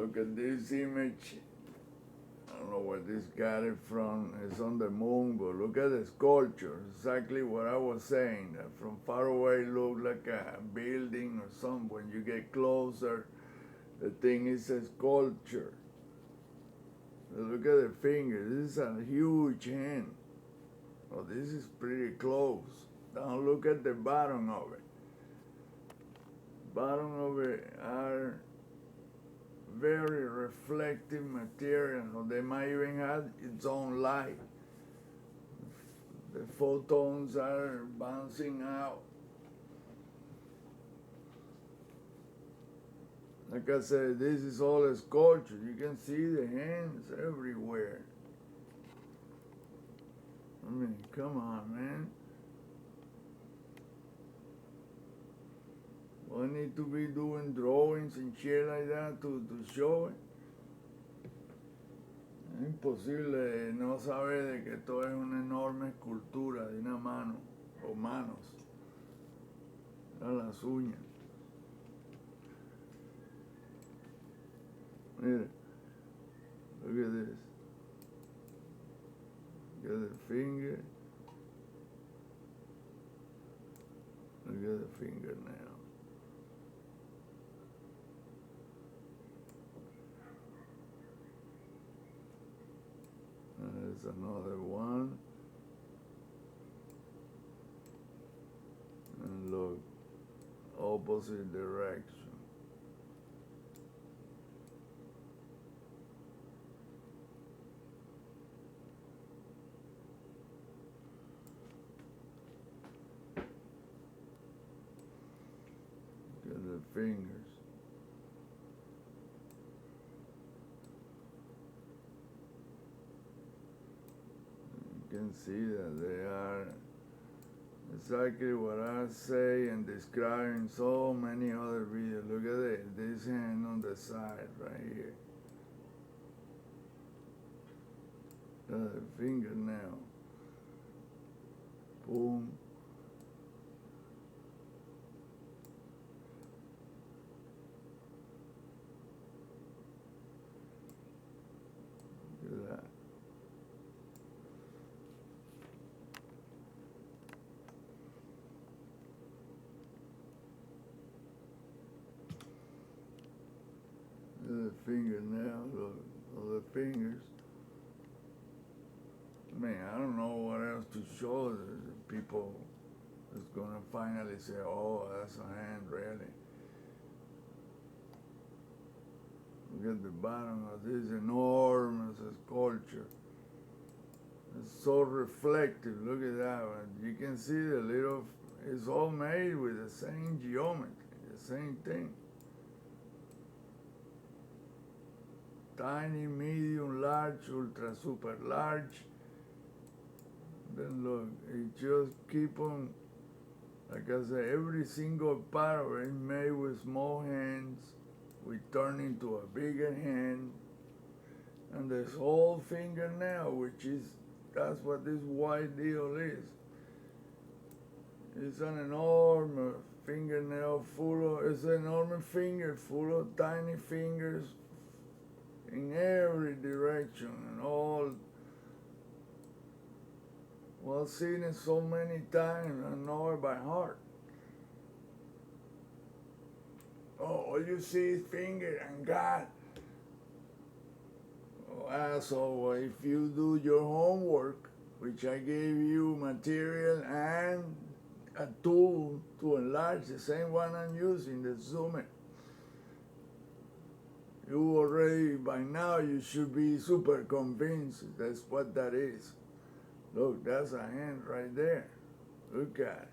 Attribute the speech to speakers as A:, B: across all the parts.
A: Look at this image. I don't know where this got it from. It's on the moon, but look at the sculpture. Exactly what I was saying. That from far away it looked like a building or something. When you get closer, the thing is a sculpture. Look at the finger. This is a huge hand. Oh, this is pretty close. Now look at the bottom of it. Bottom of it are very reflective material. They might even have its own light. The photons are bouncing out. Like I said, this is all a sculpture. You can see the hands everywhere. I mean, come on, man. Well, I need to be doing drawings and shit like that to show it. Es imposible no saber de que esto es una enorme escultura de una mano o manos. A las uñas. Mira, look at this. Look at the finger. Look at the fingernail. There's another one. And look, opposite direction. Look at the fingers. You can see that they are exactly what I say and describe in so many other videos. Look at it, this hand on the side right here. The fingernail. Boom. Look at that. The fingernail, look, all the fingers. Man, I don't know what else to show the people that's gonna finally say, oh, that's a hand, really. Look at the bottom of this enormous sculpture. It's so reflective, look at that one. You can see the little, it's all made with the same geometry, the same thing. Tiny, medium, large, ultra, super large. Then look, it just keep on, like I said, every single part of it is made with small hands. We turn into a bigger hand. And this whole fingernail, which is, that's what this white deal is. It's an enormous fingernail full of, it's an enormous finger full of tiny fingers in every direction and all. Well, seen it so many times, I know it by heart. Oh, all you see is finger and God. Oh, so if you do your homework, which I gave you material and a tool to enlarge, the same one I'm using, the Zoom it. You already, by now, you should be super convinced that's what that is. Look, that's a hand right there. Look at it.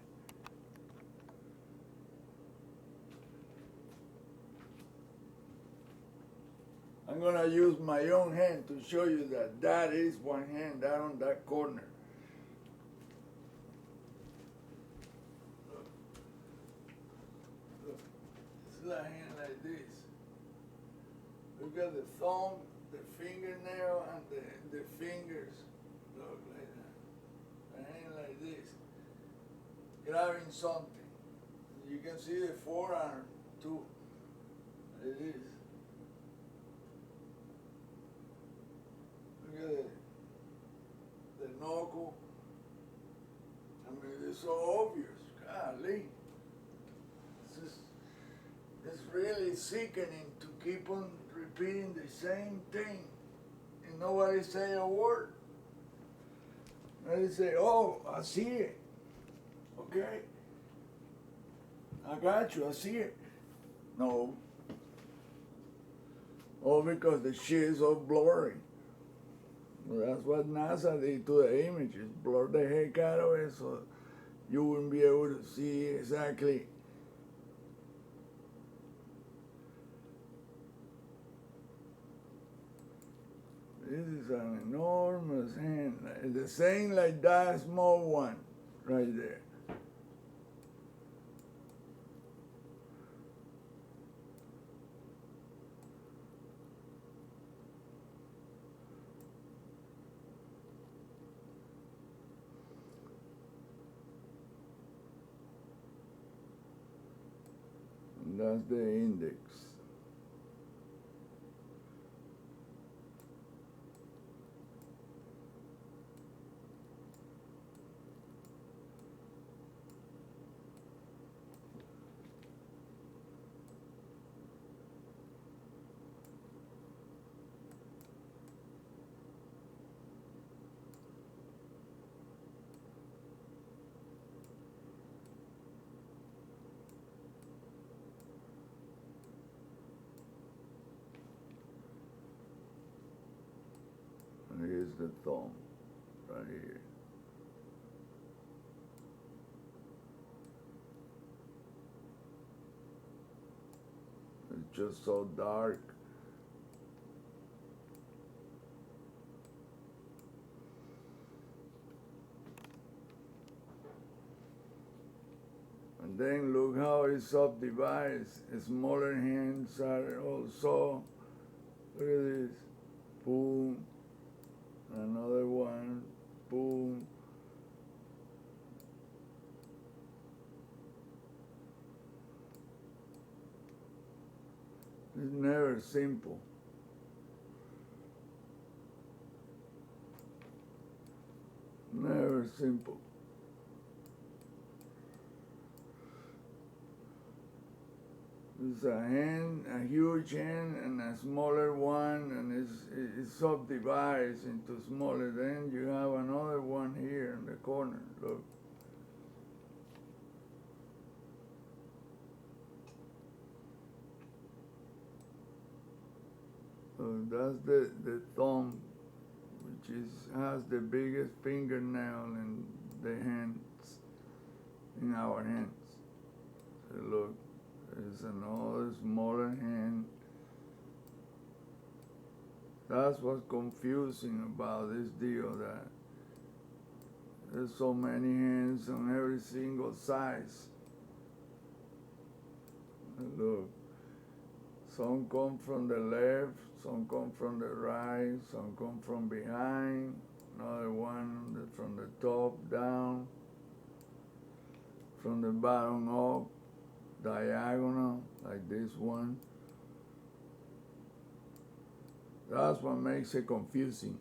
A: I'm gonna use my own hand to show you that that is one hand down on that corner. Look, look, it's a hand like this. Look at the thumb, the fingernail, and the fingers. Look like that. A hand like this. Grabbing something. You can see the forearm too. Like this. knuckle. I mean, it's so obvious. Golly. It's really sickening to keep on repeating the same thing and nobody say a word. They say, oh, I see it. Okay. I got you, I see it. No. Oh, because the shit is so blurry. Well, that's what NASA did to the images. Blur the heck out of it so you wouldn't be able to see exactly. This is an enormous hand. It's the same like that small one right there. And that's the index. And here's the thumb, right here. It's just so dark. And then look how it's subdivided. Smaller hands are also, look at this, boom, another one, boom. It's never simple. Never simple. It's a hand, a huge hand, and a smaller one, and it subdivides into smaller. Then you have another one here in the corner. Look. So that's the thumb, which has the biggest fingernail in the hands, in our hands. So look. There's another smaller hand. That's what's confusing about this deal, that there's so many hands on every single size. And look, some come from the left, some come from the right, some come from behind, another one from the top down, from the bottom up. Diagonal, like this one. That's what makes it confusing.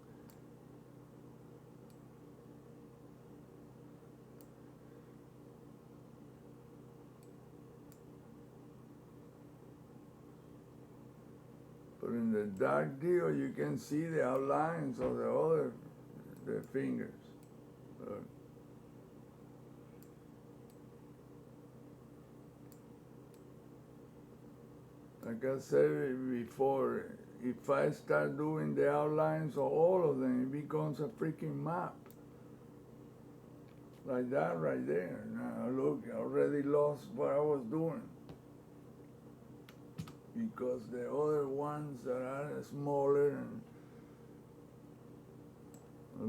A: But in the dark deal, you can see the outlines of the fingers. Look. Like I said before, if I start doing the outlines of all of them, it becomes a freaking map. Like that right there. Now look, I already lost what I was doing. Because the other ones that are smaller, and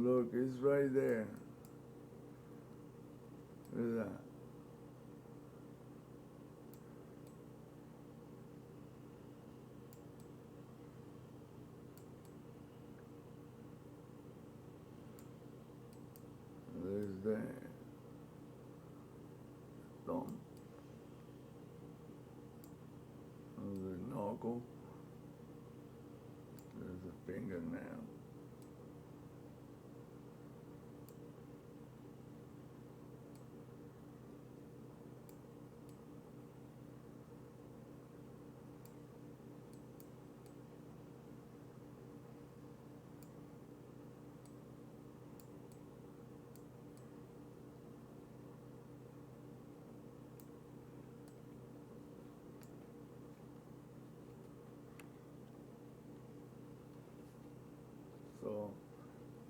A: look, it's right there. Look at that. There's the thumb. There's the knuckle. There's the fingernail.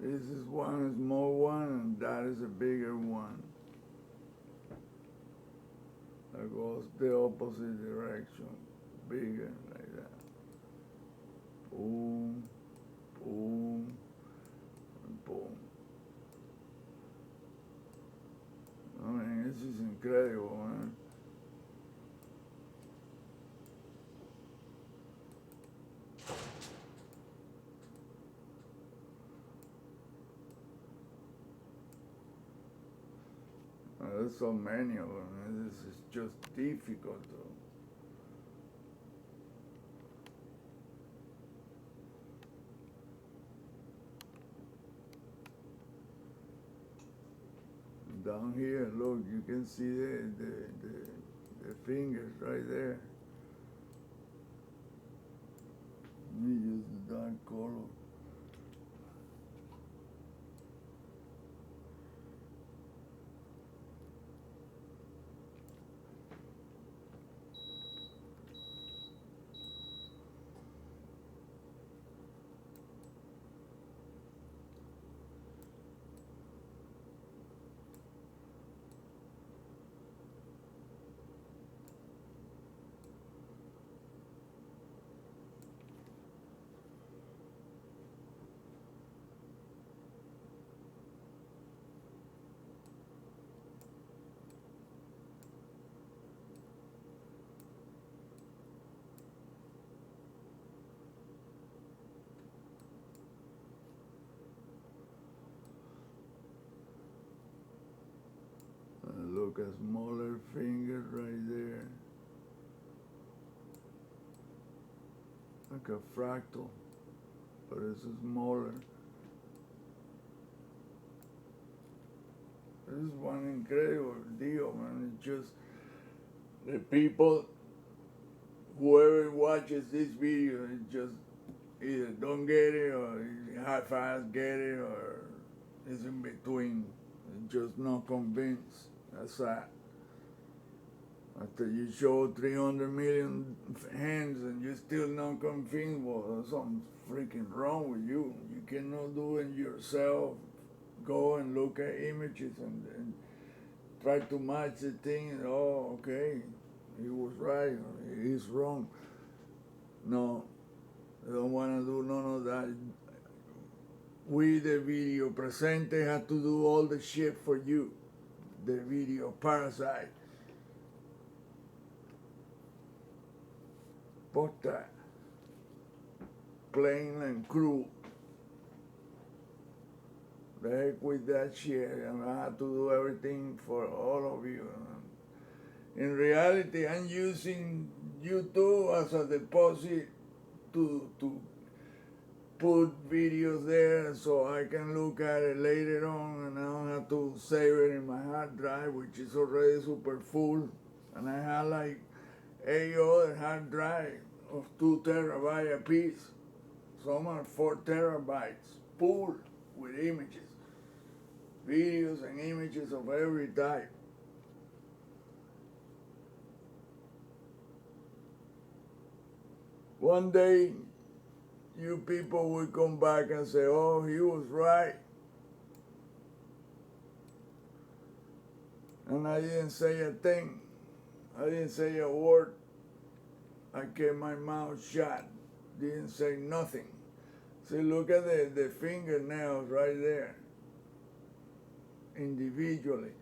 A: This is one small one, and that is a bigger one. That goes the opposite direction, bigger, like that. Boom, boom, and boom. I mean, this is incredible, man. There's so many of them, and this is just difficult to. Down here, look, you can see the fingers right there. Let me use the dark color. Look, a smaller finger right there. Like a fractal, but it's smaller. This is one incredible deal, man. It's just the people, whoever watches this video, it just either don't get it or half-ass get it or is in between. It's just not convinced. That's that. After you show 300 million hands and you're still not convinced, well, there's something freaking wrong with you. You cannot do it yourself. Go and look at images and try to match the thing. And, oh, okay, he was right, or he's wrong. No, I don't want to do none of that. We, the video presente, have to do all the shit for you. The video parasite. Posta. Plain and cruel. The heck with that shit, and I have to do everything for all of you. In reality, I'm using YouTube as a deposit to put videos there so I can look at it later on, and I don't have to save it in my hard drive, which is already super full. And I have like 8 other hard drive of 2 terabytes a piece. Some are 4 terabytes full with images, videos and images of every type. One day, you people will come back and say, oh, he was right. And I didn't say a thing. I didn't say a word. I kept my mouth shut. Didn't say nothing. See, look at the fingernails right there. Individually.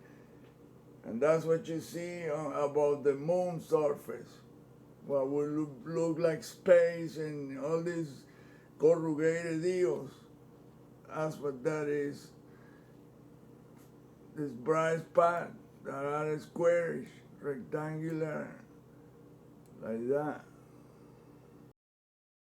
A: And that's what you see about the moon surface. What will look like space and all these corrugated deals. That's what that is. This bright spot that are squarish, rectangular, like that.